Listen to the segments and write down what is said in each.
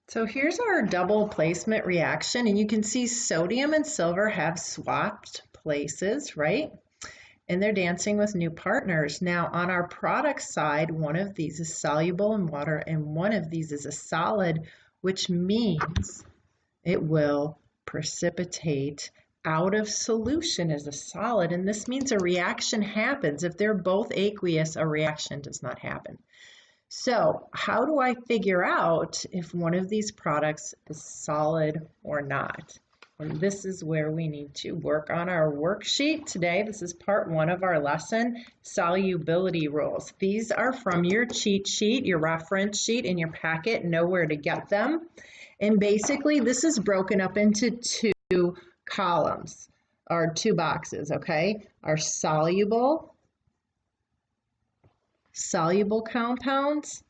So here's our double placement reaction, and you can see sodium and silver have swapped places, right? And they're dancing with new partners. Now on our product side, one of these is soluble in water and one of these is a solid, which means it will precipitate out of solution as a solid, and this means a reaction happens. If they're both aqueous, a reaction does not happen. So how do I figure out if one of these products is solid or not? And this is where we need to work on our worksheet today. This is part 1 of our lesson, solubility rules. These are from your cheat sheet, your reference sheet in your packet. Know where to get them. And basically this is broken up into 2 columns or 2 boxes, okay? Our soluble compounds,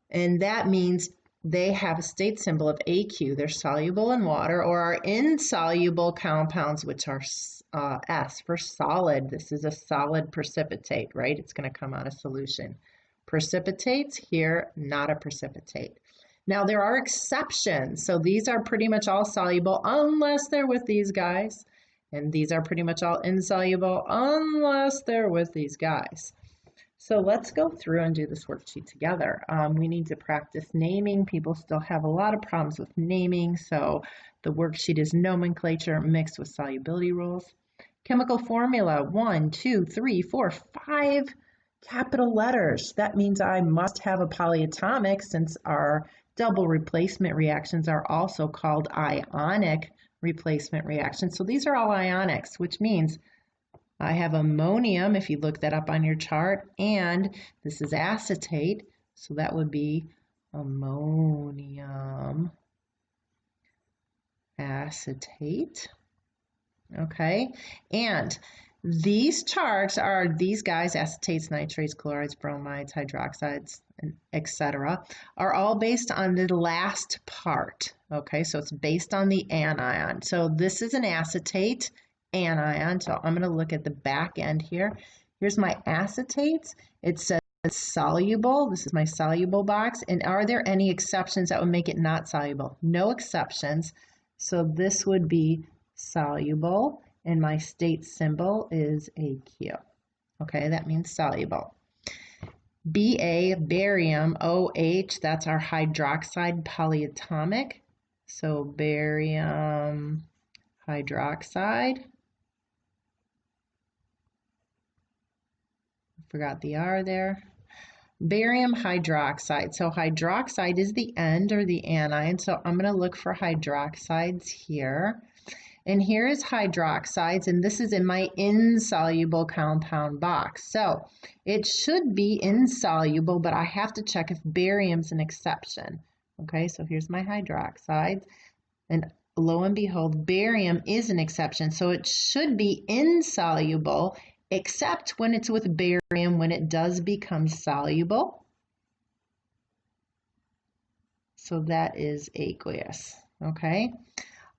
and that means they have a state symbol of AQ. They're soluble in water, or our insoluble compounds, which are S for solid. This is a solid precipitate, right? It's going to come out of solution. Precipitates here, not a precipitate. Now there are exceptions. So these are pretty much all soluble unless they're with these guys. And these are pretty much all insoluble unless they're with these guys. So let's go through and do this worksheet together. We need to practice naming. People still have a lot of problems with naming, so the worksheet is nomenclature mixed with solubility rules. Chemical formula, 1, 2, 3, 4, 5 capital letters. That means I must have a polyatomic since our double replacement reactions are also called ionic replacement reactions. So these are all ionics, which means I have ammonium, if you look that up on your chart, and this is acetate, so that would be ammonium acetate, okay? And these charts are these guys, acetates, nitrates, chlorides, bromides, hydroxides, etc., are all based on the last part, okay? So it's based on the anion. So this is an acetate anion, so I'm going to look at the back end here. Here's my acetates. It says soluble. This is my soluble box. And are there any exceptions that would make it not soluble? No exceptions. So this would be soluble, and my state symbol is AQ. Okay, that means soluble. Ba, barium, OH, that's our hydroxide polyatomic. So barium hydroxide. Forgot the R there. Barium hydroxide. So hydroxide is the end or the anion. So I'm going to look for hydroxides here. And here is hydroxides, and this is in my insoluble compound box. So it should be insoluble, but I have to check if barium's an exception. Okay, so here's my hydroxides. And lo and behold, barium is an exception. So it should be insoluble, except when it's with barium, when it does become soluble. So that is aqueous, okay?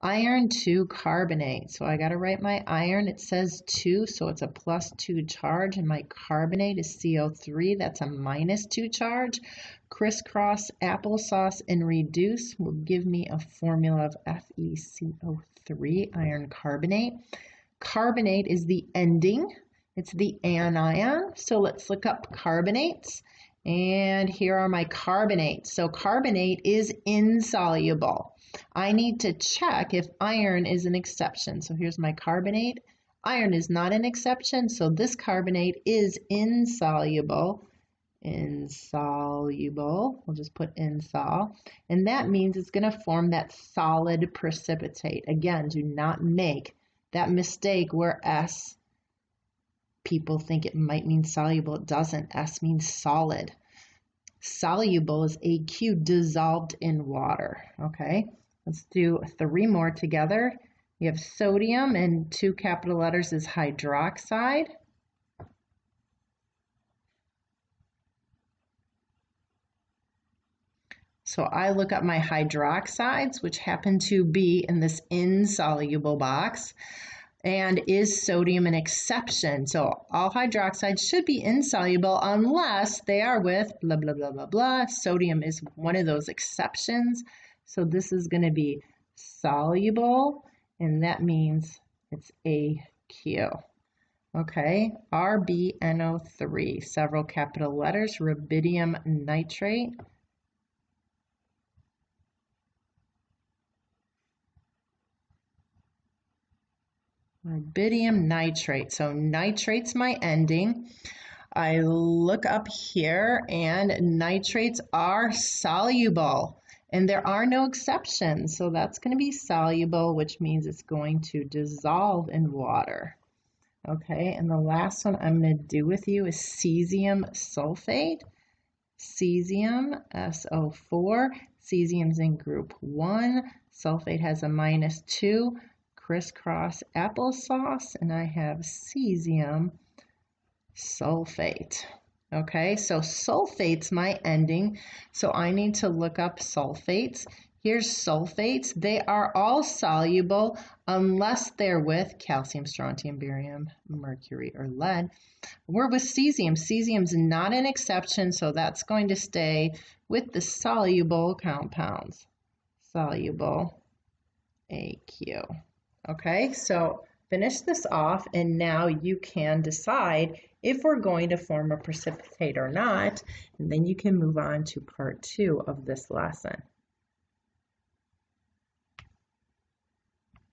Iron 2 carbonate. So I got to write my iron. It says 2, so it's a +2 charge, and my carbonate is CO3. That's a -2 charge. Crisscross applesauce and reduce will give me a formula of FeCO3, iron carbonate. Carbonate is the ending. It's the anion. So let's look up carbonates. And here are my carbonates. So carbonate is insoluble. I need to check if iron is an exception. So here's my carbonate. Iron is not an exception, so this carbonate is insoluble. Insoluble, we'll just put insol. And that means it's going to form that solid precipitate. Again, do not make that mistake where S, people think it might mean soluble. It doesn't. S means solid. Soluble is AQ, dissolved in water. Okay, let's do 3 more together. We have sodium, and 2 capital letters is hydroxide. So I look up my hydroxides, which happen to be in this insoluble box. And is sodium an exception? So all hydroxides should be insoluble unless they are with blah, blah, blah, blah, blah. Sodium is one of those exceptions. So this is going to be soluble, and that means it's AQ. Okay, RbNO3, several capital letters, rubidium nitrate. Rubidium nitrate. So nitrate's my ending. I look up here and nitrates are soluble and there are no exceptions. So that's going to be soluble, which means it's going to dissolve in water. Okay, and the last one I'm going to do with you is cesium sulfate. Cesium, SO4. Cesium's in group 1. Sulfate has a -2. Crisscross applesauce, and I have cesium sulfate. Okay, so sulfate's my ending, so I need to look up sulfates. Here's sulfates. They are all soluble unless they're with calcium, strontium, barium, mercury, or lead. We're with cesium. Cesium's not an exception, so that's going to stay with the soluble compounds. Soluble, AQ. Okay, so finish this off, and now you can decide if we're going to form a precipitate or not, and then you can move on to part 2 of this lesson.